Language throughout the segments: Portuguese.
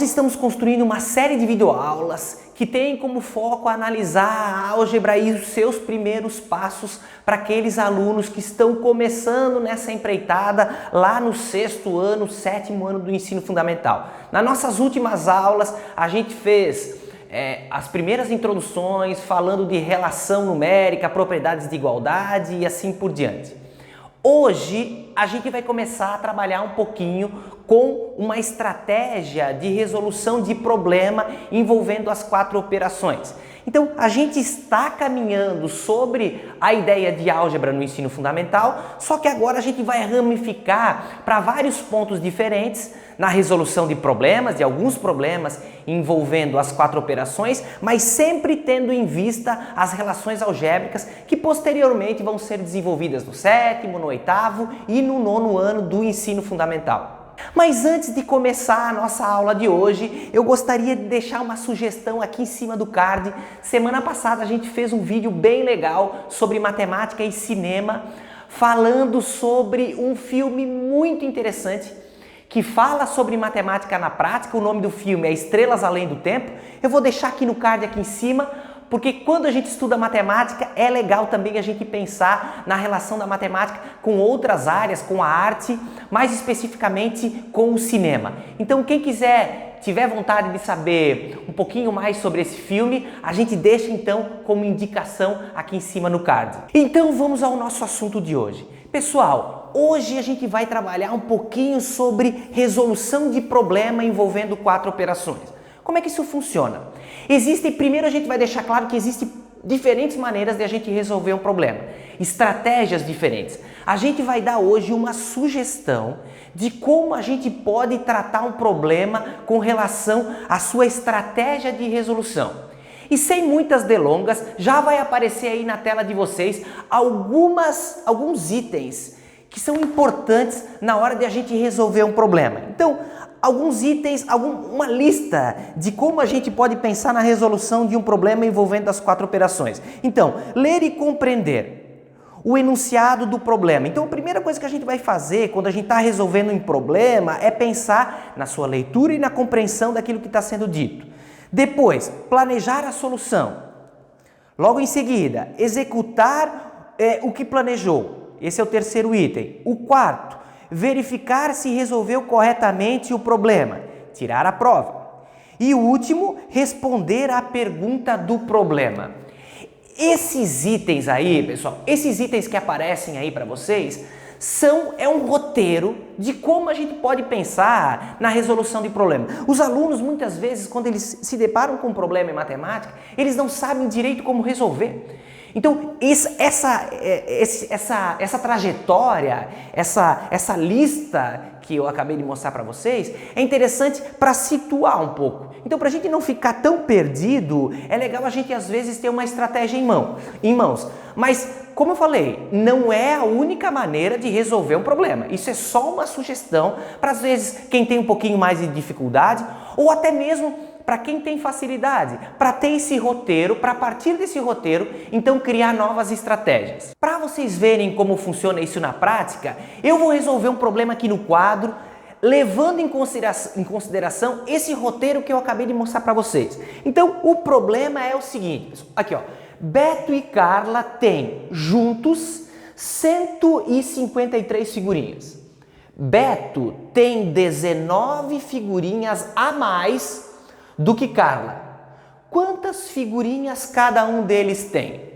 Nós estamos construindo uma série de videoaulas que tem como foco analisar a álgebra e os seus primeiros passos para aqueles alunos que estão começando nessa empreitada lá no 6º ano, 7º ano do ensino fundamental. Nas nossas últimas aulas, a gente fez as primeiras introduções falando de relação numérica, propriedades de igualdade e assim por diante. Hoje a gente vai começar a trabalhar um pouquinho com uma estratégia de resolução de problema envolvendo as 4 operações. Então a gente está caminhando sobre a ideia de álgebra no ensino fundamental, só que agora a gente vai ramificar para vários pontos diferentes na resolução de problemas, de alguns problemas envolvendo as 4 operações, mas sempre tendo em vista as relações algébricas que posteriormente vão ser desenvolvidas no 7º, no 8º e no 9º ano do ensino fundamental. Mas antes de começar a nossa aula de hoje, eu gostaria de deixar uma sugestão aqui em cima do card. Semana passada a gente fez um vídeo bem legal sobre matemática e cinema, falando sobre um filme muito interessante que fala sobre matemática na prática. O nome do filme é Estrelas Além do Tempo. Eu vou deixar aqui no card aqui em cima, porque quando a gente estuda matemática é legal também a gente pensar na relação da matemática com outras áreas, com a arte, mais especificamente com o cinema. Então quem tiver vontade de saber um pouquinho mais sobre esse filme, a gente deixa então como indicação aqui em cima no card. Então vamos ao nosso assunto de hoje. Pessoal, hoje a gente vai trabalhar um pouquinho sobre resolução de problema envolvendo 4 operações. Como é que isso funciona? Primeiro a gente vai deixar claro que existem diferentes maneiras de a gente resolver um problema, estratégias diferentes. A gente vai dar hoje uma sugestão de como a gente pode tratar um problema com relação à sua estratégia de resolução. E sem muitas delongas, já vai aparecer aí na tela de vocês alguns itens que são importantes na hora de a gente resolver um problema. Então, alguns itens, uma lista de como a gente pode pensar na resolução de um problema envolvendo as 4 operações. Então, ler e compreender o enunciado do problema. Então, a primeira coisa que a gente vai fazer quando a gente está resolvendo um problema é pensar na sua leitura e na compreensão daquilo que está sendo dito. Depois, planejar a solução. Logo em seguida, executar o que planejou. Esse é o 3º item. O 4º, verificar se resolveu corretamente o problema, tirar a prova. E o último, responder à pergunta do problema. Esses itens aí, pessoal, esses itens que aparecem aí para vocês, é um roteiro de como a gente pode pensar na resolução de problema. Os alunos, muitas vezes, quando eles se deparam com um problema em matemática, eles não sabem direito como resolver. Então, essa trajetória, essa lista que eu acabei de mostrar para vocês, é interessante para situar um pouco. Então, para a gente não ficar tão perdido, é legal a gente, às vezes, ter uma estratégia em mãos. Mas, como eu falei, não é a única maneira de resolver um problema. Isso é só uma sugestão para, às vezes, quem tem um pouquinho mais de dificuldade, ou até mesmo para quem tem facilidade, para ter esse roteiro, para a partir desse roteiro, então criar novas estratégias. Para vocês verem como funciona isso na prática, eu vou resolver um problema aqui no quadro, levando em consideração esse roteiro que eu acabei de mostrar para vocês. Então, o problema é o seguinte, pessoal. Aqui, ó, Beto e Carla têm juntos 153 figurinhas. Beto tem 19 figurinhas a mais do que Carla. Quantas figurinhas cada um deles tem?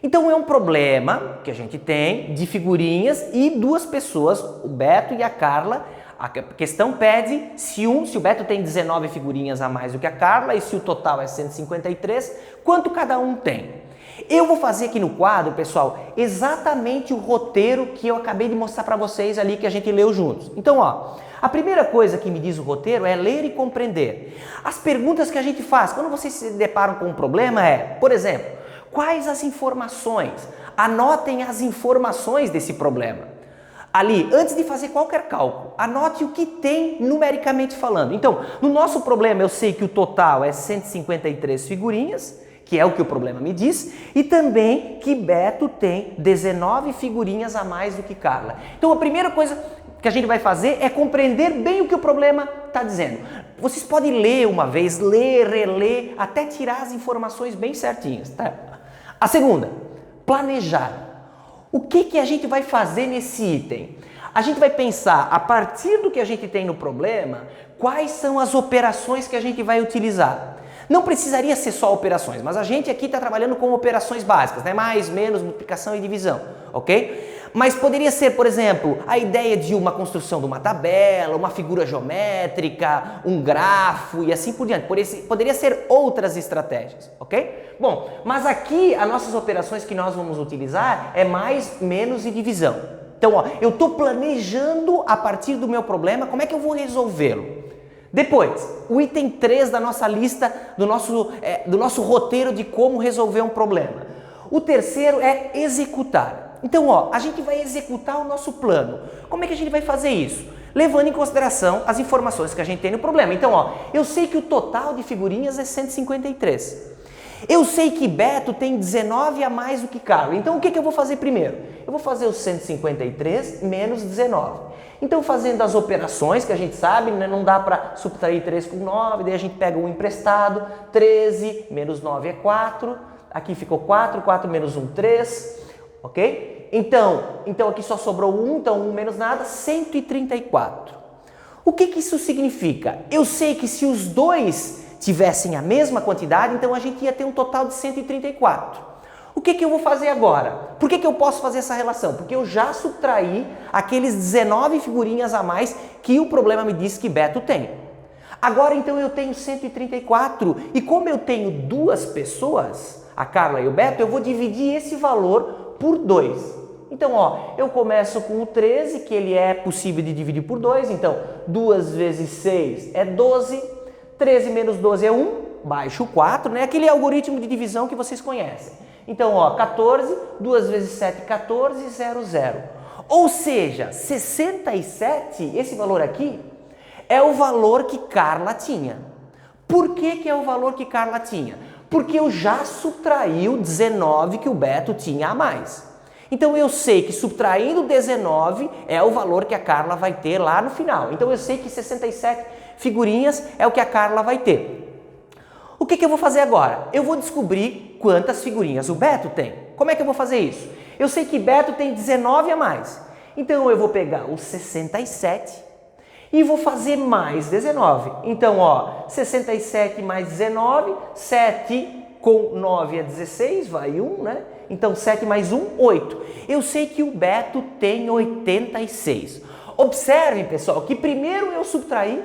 Então é um problema que a gente tem de figurinhas e 2 pessoas, o Beto e a Carla. A questão pede se o Beto tem 19 figurinhas a mais do que a Carla e se o total é 153, quanto cada um tem? Eu vou fazer aqui no quadro, pessoal, exatamente o roteiro que eu acabei de mostrar para vocês ali que a gente leu juntos. Então, ó, a primeira coisa que me diz o roteiro é ler e compreender. As perguntas que a gente faz quando vocês se deparam com um problema por exemplo, quais as informações? Anotem as informações desse problema. Ali, antes de fazer qualquer cálculo, anote o que tem numericamente falando. Então, no nosso problema eu sei que o total é 153 figurinhas, que é o que o problema me diz, e também que Beto tem 19 figurinhas a mais do que Carla. Então a primeira coisa, que a gente vai fazer é compreender bem o que o problema está dizendo. Vocês podem ler uma vez, ler, reler, até tirar as informações bem certinhas, tá? A segunda, planejar. O que a gente vai fazer nesse item? A gente vai pensar, a partir do que a gente tem no problema, quais são as operações que a gente vai utilizar. Não precisaria ser só operações, mas a gente aqui está trabalhando com operações básicas, né? Mais, menos, multiplicação e divisão, ok? Mas poderia ser, por exemplo, a ideia de uma construção de uma tabela, uma figura geométrica, um grafo e assim por diante. Poderia ser outras estratégias, ok? Bom, mas aqui as nossas operações que nós vamos utilizar é mais, menos e divisão. Então, ó, eu estou planejando a partir do meu problema como é que eu vou resolvê-lo. Depois, o item 3 da nossa lista, do nosso roteiro de como resolver um problema. O terceiro é executar. Então, ó, a gente vai executar o nosso plano. Como é que a gente vai fazer isso? Levando em consideração as informações que a gente tem no problema. Então, ó, eu sei que o total de figurinhas é 153. Eu sei que Beto tem 19 a mais do que Carlos. Então, o que eu vou fazer primeiro? Eu vou fazer os 153 menos 19. Então, fazendo as operações que a gente sabe, né, não dá para subtrair 3 com 9, daí a gente pega um emprestado, 13 menos 9 é 4, aqui ficou 4, 4 menos 1, 3, ok? Então aqui só sobrou 1, então 1 menos nada, 134. O que isso significa? Eu sei que se os dois tivessem a mesma quantidade, então a gente ia ter um total de 134. O que eu vou fazer agora? Por que eu posso fazer essa relação? Porque eu já subtraí aqueles 19 figurinhas a mais que o problema me disse que Beto tem. Agora então eu tenho 134 e como eu tenho duas pessoas, a Carla e o Beto, eu vou dividir esse valor por 2. Então, ó, eu começo com o 13, que ele é possível de dividir por 2, então 2 vezes 6 é 12, 13 menos 12 é 1, baixo 4, né? Aquele algoritmo de divisão que vocês conhecem. Então, ó, 14, 2 vezes 7, 14, 0, 0. Ou seja, 67, esse valor aqui, é o valor que Carla tinha. Por que é o valor que Carla tinha? Porque eu já subtraí o 19 que o Beto tinha a mais. Então, eu sei que subtraindo 19 é o valor que a Carla vai ter lá no final. Então, eu sei que 67 figurinhas é o que a Carla vai ter. O que eu vou fazer agora? Eu vou descobrir quantas figurinhas o Beto tem. Como é que eu vou fazer isso? Eu sei que Beto tem 19 a mais. Então eu vou pegar os 67 e vou fazer mais 19. Então, ó, 67 mais 19, 7 com 9 é 16, vai 1, né? Então 7 mais 1, 8. Eu sei que o Beto tem 86. Observem, pessoal, que primeiro eu subtraí,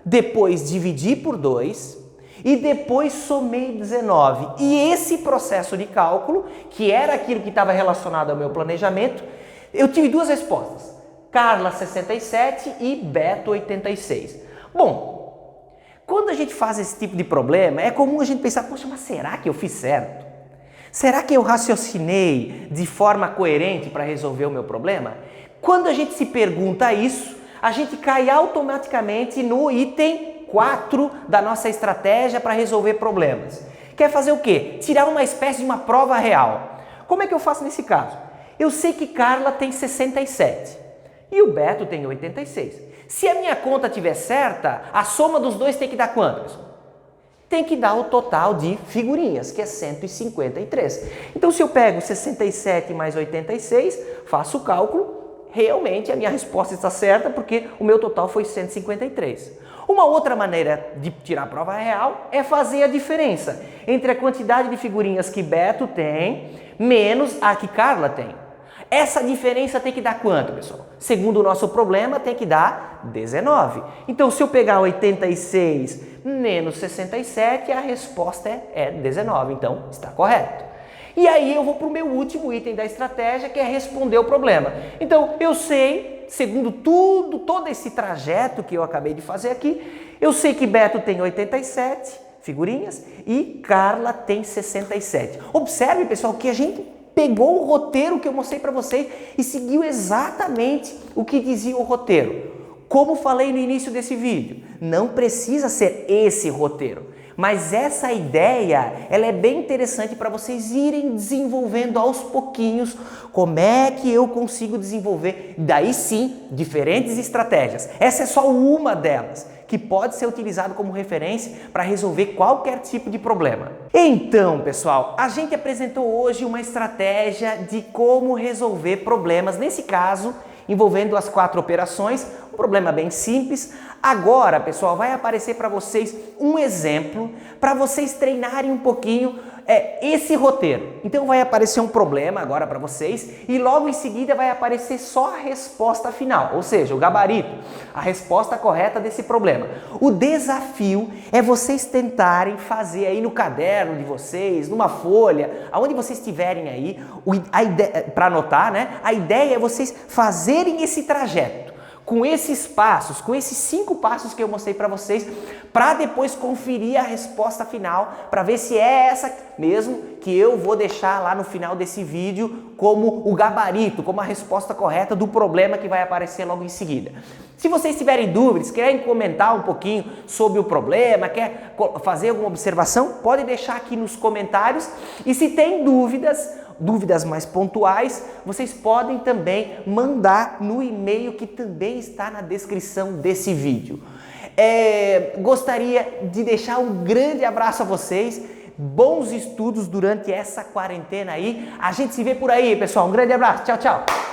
depois dividi por 2, e depois somei 19. E esse processo de cálculo, que era aquilo que estava relacionado ao meu planejamento, eu tive duas respostas. Carla 67 e Beto 86. Bom, quando a gente faz esse tipo de problema, é comum a gente pensar, poxa, mas será que eu fiz certo? Será que eu raciocinei de forma coerente para resolver o meu problema? Quando a gente se pergunta isso, a gente cai automaticamente no item 4 da nossa estratégia para resolver problemas. Quer fazer o quê? Tirar uma espécie de uma prova real. Como é que eu faço nesse caso? Eu sei que Carla tem 67 e o Beto tem 86. Se a minha conta estiver certa, a soma dos dois tem que dar quanto, pessoal? Tem que dar o total de figurinhas, que é 153. Então, se eu pego 67 mais 86, faço o cálculo, realmente a minha resposta está certa, porque o meu total foi 153. Uma outra maneira de tirar a prova real é fazer a diferença entre a quantidade de figurinhas que Beto tem menos a que Carla tem. Essa diferença tem que dar quanto, pessoal? Segundo o nosso problema, tem que dar 19. Então, se eu pegar 86 menos 67, a resposta é 19. Então, está correto. E aí eu vou para o meu último item da estratégia, que é responder o problema. Então, eu sei, segundo todo esse trajeto que eu acabei de fazer aqui, eu sei que Beto tem 87 figurinhas e Carla tem 67. Observe, pessoal, que a gente pegou o roteiro que eu mostrei para vocês e seguiu exatamente o que dizia o roteiro. Como falei no início desse vídeo, não precisa ser esse roteiro, Mas essa ideia, ela é bem interessante para vocês irem desenvolvendo aos pouquinhos como é que eu consigo desenvolver, daí sim, diferentes estratégias. Essa é só uma delas, que pode ser utilizado como referência para resolver qualquer tipo de problema. Então, pessoal, a gente apresentou hoje uma estratégia de como resolver problemas, nesse caso, envolvendo as 4 operações, um problema bem simples. Agora, pessoal, vai aparecer para vocês um exemplo para vocês treinarem um pouquinho esse roteiro. Então vai aparecer um problema agora para vocês e logo em seguida vai aparecer só a resposta final, ou seja, o gabarito, a resposta correta desse problema. O desafio é vocês tentarem fazer aí no caderno de vocês, numa folha, aonde vocês estiverem aí, para anotar, né? A ideia é vocês fazerem esse trajeto com esses passos, com esses 5 passos que eu mostrei para vocês, para depois conferir a resposta final, para ver se é essa mesmo que eu vou deixar lá no final desse vídeo como o gabarito, como a resposta correta do problema que vai aparecer logo em seguida. Se vocês tiverem dúvidas, querem comentar um pouquinho sobre o problema, quer fazer alguma observação, pode deixar aqui nos comentários. E se tem dúvidas mais pontuais, vocês podem também mandar no e-mail que também está na descrição desse vídeo. Gostaria de deixar um grande abraço a vocês, bons estudos durante essa quarentena aí. A gente se vê por aí, pessoal. Um grande abraço, tchau, tchau.